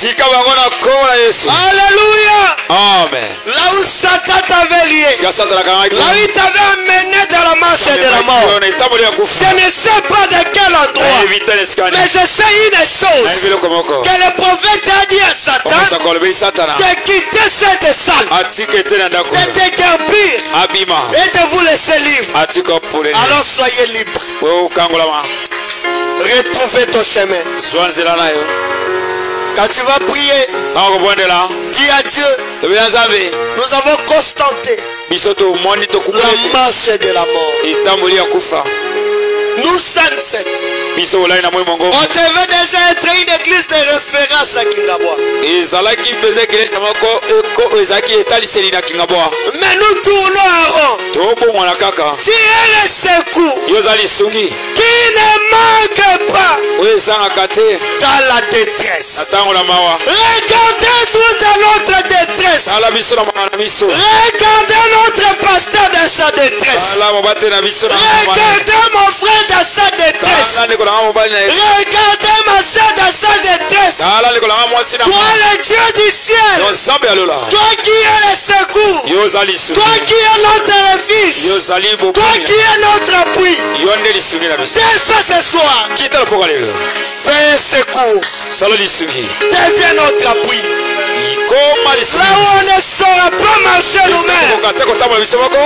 Alléluia. Amen. Là où Satan t'avait lié, là où il t'avait amené dans la marche de la mort, je ne sais pas de quel endroit, mais je sais une chose, que le prophète a dit à Satan de quitter cette salle, de t'écarpir et de vous laisser libre. Alors soyez libres. Retrouvez ton chemin. Quand tu vas prier, dis à Dieu, nous avons constaté la marche de la mort. Nous sommes sept. On devait déjà être une église de référence à Kingabwa. Mais nous tournons en rond. Tu es le secours qui ne manque pas. dans la détresse. Regardez-nous dans notre détresse. Regardez notre pasteur dans sa détresse. Regardez mon frère dans sa détresse. Regardez ma soeur dans sa détresse. Toi le Dieu du ciel. Toi qui es le secours. Toi qui es notre refuge. Toi qui es notre appui. Descends ce soir. Fais secours. Deviens notre appui. Là où on ne saura pas marcher nous-mêmes.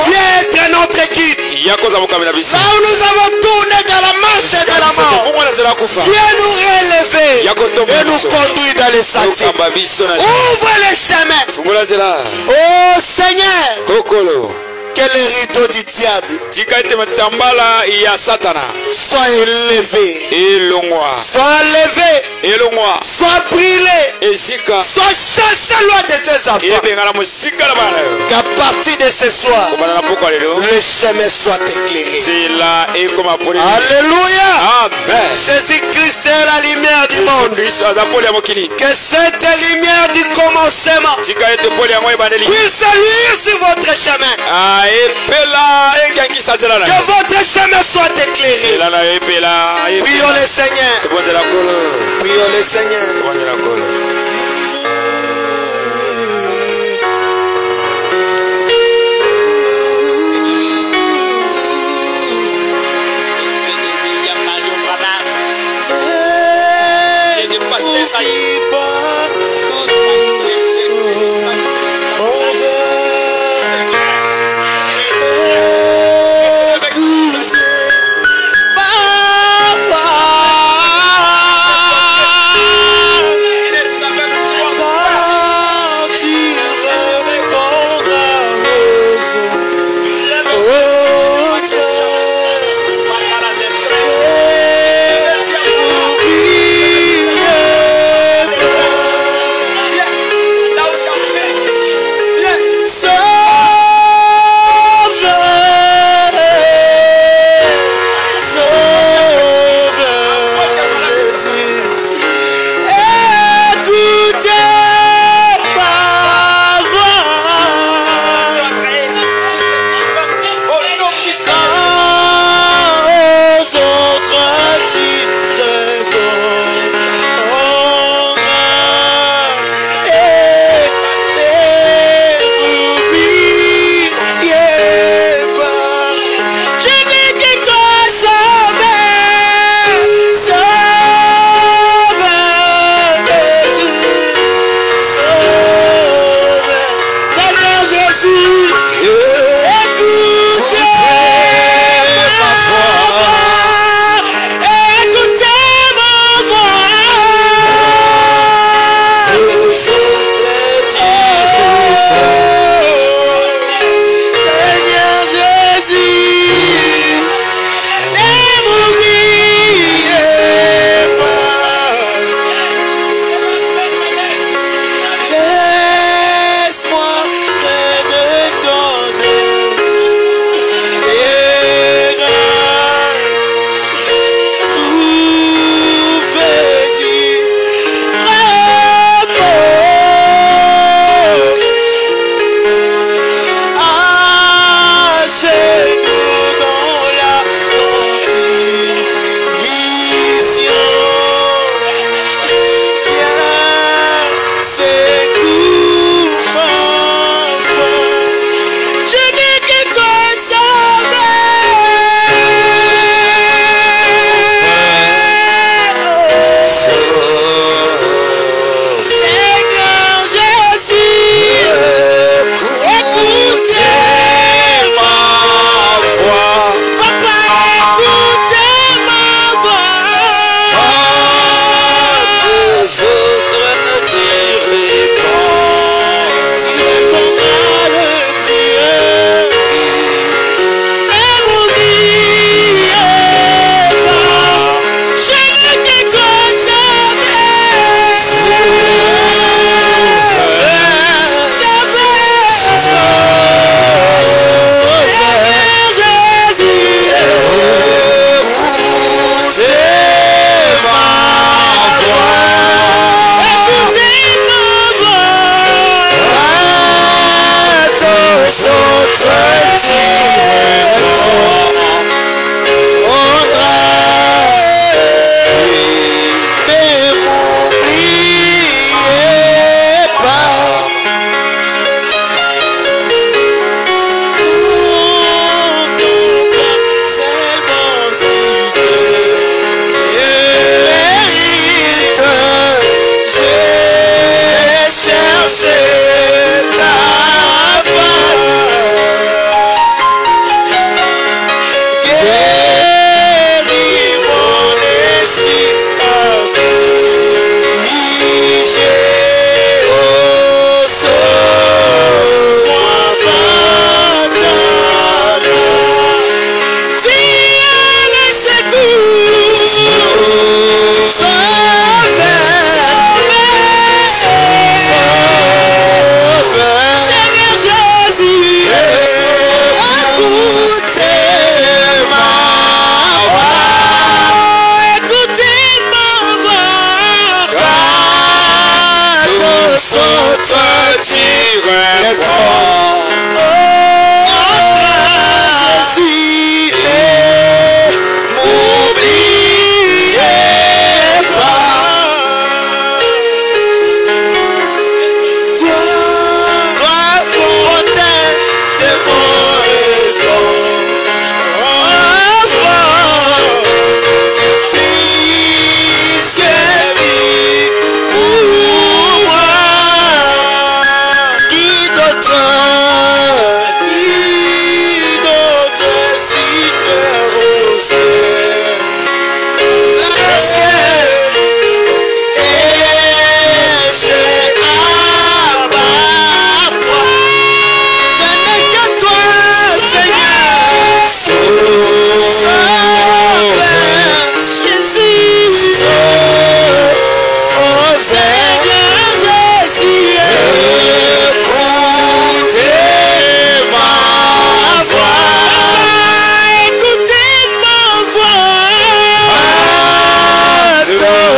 Viens être notre guide. Là où nous avons tourné dans la marche de la mort. Viens nous relever et nous conduire dans les sentiers. Ouvre les chemins. Oh Seigneur. Que le rideau du diable soit élevé, soit enlevé, soit brûlé, soit chassé loin de tes enfants. Qu'à partir de ce soir, le chemin soit éclairé. Alléluia. Amen. Jésus-Christ est la lumière du monde. Que cette lumière du commencement puisse luire sur votre chemin. Que votre chemin soit éclairé. Prions le Seigneur. Prions le Seigneur.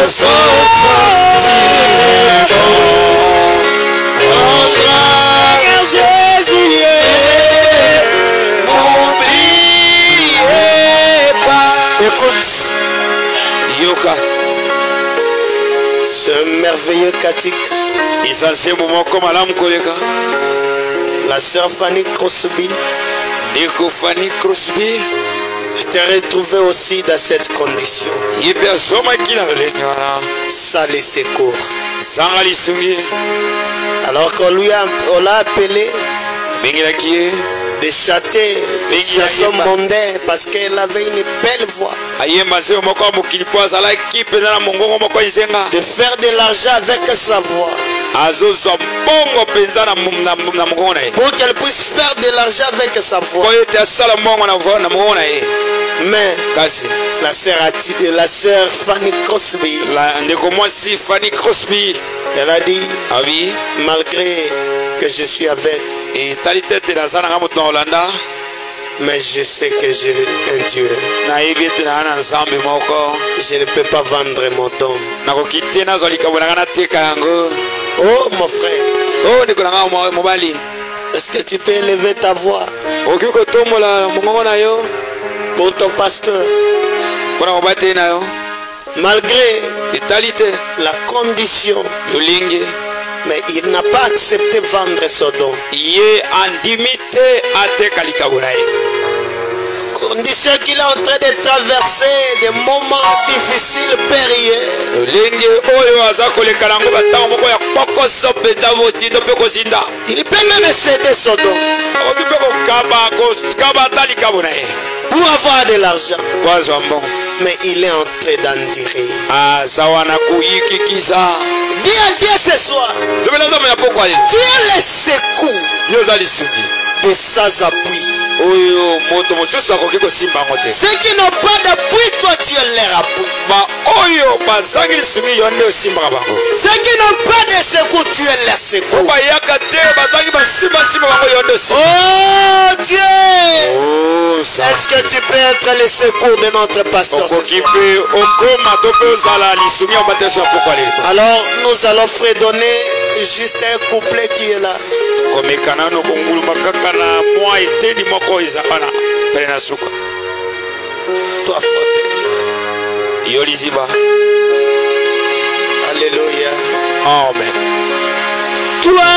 autres tu répondras. Jésus est, n'oubliez pas. Écoute, Yoka. ce merveilleux Katik, la sœur Fanny Crosby, Fanny Crosby, t'es retrouvé aussi dans cette condition. Ça les secours. Alors qu'on lui l'a appelé de chanter des chansons mondaines parce qu'elle avait une belle voix. De faire de l'argent avec sa voix. Pour qu'elle puisse faire de l'argent avec sa voix. Mais la sœur Fanny Crosby, elle a dit, malgré que je suis avec, mais je sais que j'ai un Dieu. Je ne peux pas vendre mon don. Oh mon frère, est-ce que tu peux élever ta voix pour ton pasteur? Malgré la condition, mais il n'a pas accepté de vendre son don. Condition qu'il est en train de traverser des moments difficiles, périlleux. Il peut même céder son don pour avoir de l'argent. Mais il est en train d'endurer. Dis à Dieu ce soir, Dieu les secours de sans appui. Ceux qui n'ont pas d'appui, toi tu leur appuies. Ceux qui n'ont pas de secours, tu es leur secours. Oh Dieu, est-ce que tu peux être le secours de notre pasteur? Alors nous allons fredonner juste un couplet qui est là. Toi faute. Alléluia. Amen. Toi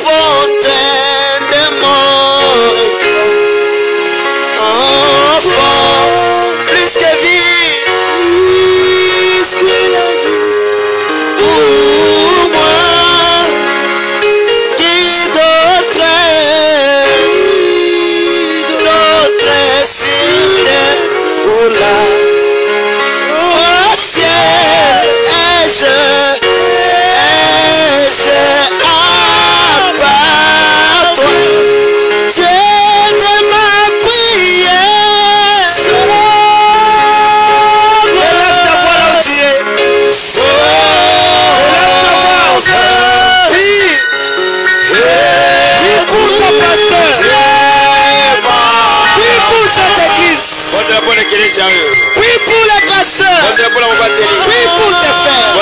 fontaine de mort, enfant, plus que vie, plus que la vie. Pour moi, qui d'autre cité ou là, au ciel, ai-je à part toi, Dieu de ma prière. Élève ta voix là où tu es. Oui pour ton pasteur. Oui pour cette église. Oui pour les pasteurs. Oui pour tes frères.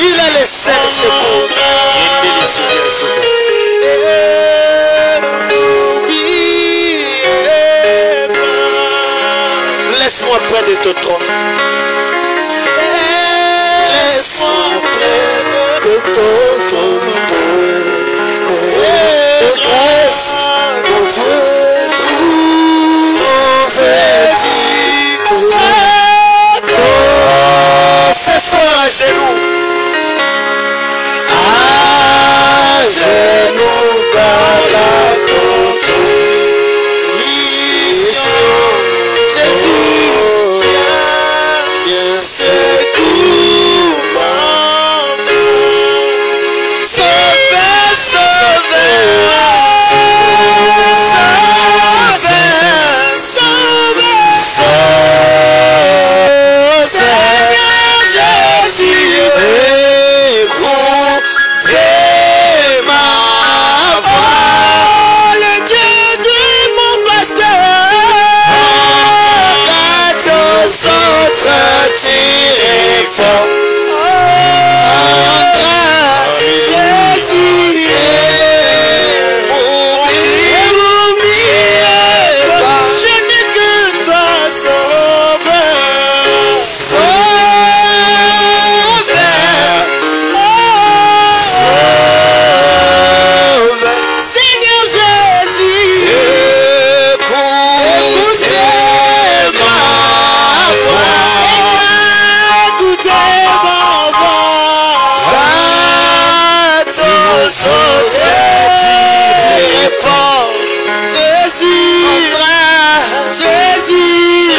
Il a le seul secours. Laisse-moi près de ton trône. Laisse-moi près de ton trône. De grâce, mon Dieu, trouve-t-il. Ce soir à genoux. À genoux dans la contrition. Jésus, viens secours mon Dieu. Sauvez, sauvez, sauvez, sauvez, sauvez, Seigneur Jésus, écoutez ma voix. fort. Jésus est m'oubliez pas. Je n'ai que toi sauveur. Sauveur. Seigneur Jésus, écoutez ma voix. Écoutez ma voix. Bateau sauté dépend. Jésus, Jésus,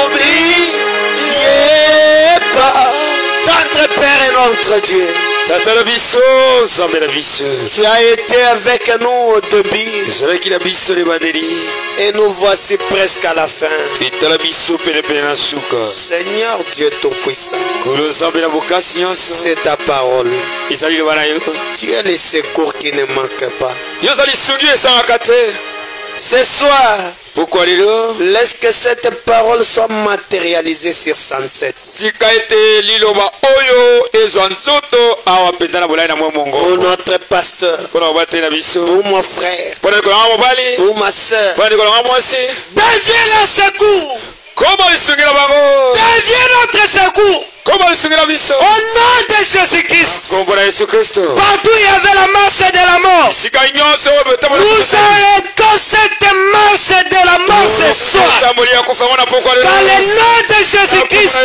m'oubliez pas. Notre Père et notre Dieu, tu as été avec nous au début et nous voici presque à la fin. Seigneur Dieu Tout-Puissant, c'est ta parole. Tu es le secours qui ne manque pas. Ce soir, laisse que cette parole soit matérialisée sur 107. Pour notre pasteur, pour mon frère, pour ma soeur, deviens le secours. Deviens notre secours. Au nom de Jésus-Christ. Partout il y avait la marche de la mort. Nous arrêtons cette marche de la mort ce soir. Dans le nom de Jésus-Christ.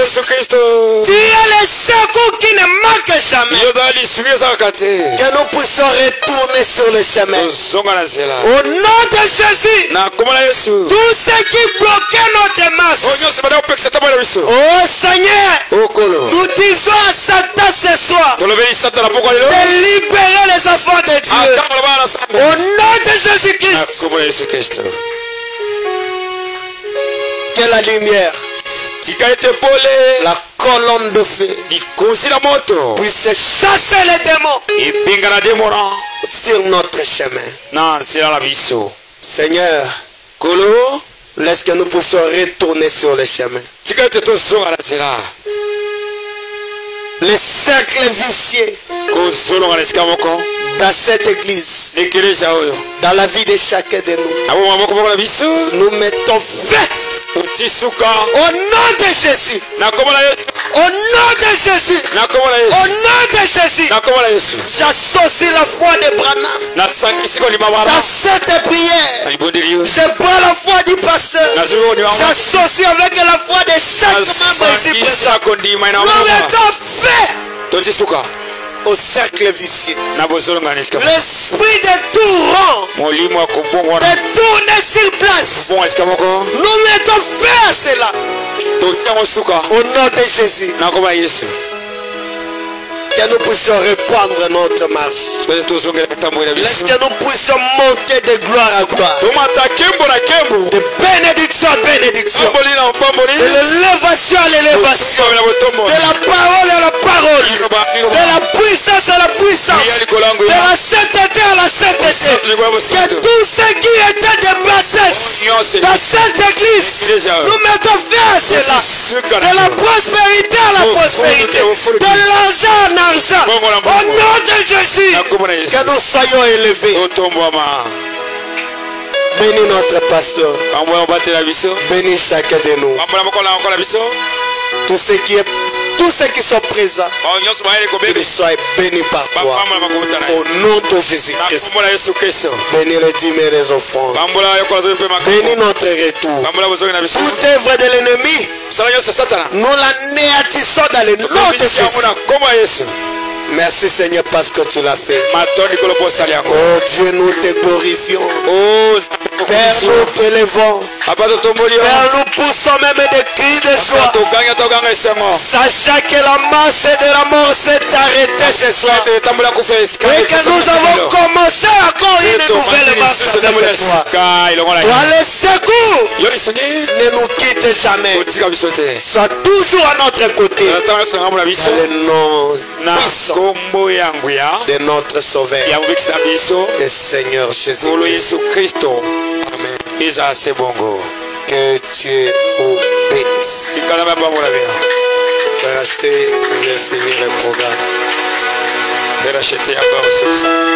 Tu es le secours qui ne manque jamais. Que nous puissions retourner sur le chemin. Au nom de Jésus. Tout ce qui bloquait notre marche. Oh Seigneur. Nous disons à Satan ce soir de libérer les enfants de Dieu. Au nom de Jésus-Christ. Que la lumière, la colonne de feu puisse chasser les démons sur notre chemin. Seigneur, laisse que nous puissions retourner sur le chemin. Les cercles viciés dans cette église, dans la vie de chacun de nous, nous mettons fin. Au nom de Jésus. Au nom de Jésus. Au nom de Jésus. J'associe la foi de Branham dans cette prière. Je prends la foi du pasteur. J'associe avec la foi de chaque membre ici présent. Nous mettons fin au cercle vicieux. L'esprit de tout rang, de tourner sur place. Nous mettons fin à cela. Au nom de Jésus. Que nous puissions reprendre notre marche. Laisse que nous puissions monter de gloire à gloire. De bénédiction à bénédiction. De l'élévation à l'élévation. De la parole à la parole. De la puissance à la puissance. De la sainteté à la sainteté. Que tout ce qui était de bassesse dans cette église, nous mettons fin à cela. De la prospérité à la prospérité. De l'argent à l'argent. Au nom de Jésus, que nous soyons élevés. Bénis notre pasteur. Bénis chacun de nous. Tous ceux qui sont présents, qu'ils soient bénis par toi. Au nom de Jésus-Christ. Bénis les dîmes et les offrandes. Bénis notre retour. Toute œuvre de l'ennemi, nous l'anéantissons dans le nom de Jésus. Merci Seigneur parce que tu l'as fait. Oh Dieu, nous te glorifions. Père, nous t'élevons. Père, nous poussons même des cris de joie. Sachant que la marche de la mort s'est arrêtée ce soir. Et que nous avons commencé encore une nouvelle marche avec toi. Toi le secours, ne nous quitte jamais. Sois toujours à notre côté. Dans le nom puissant de notre Sauveur et Seigneur Jésus-Christ. Amen. Que Dieu vous bénisse. l'acheter, vous allez finir le programme. Je vais l'acheter à part au 700.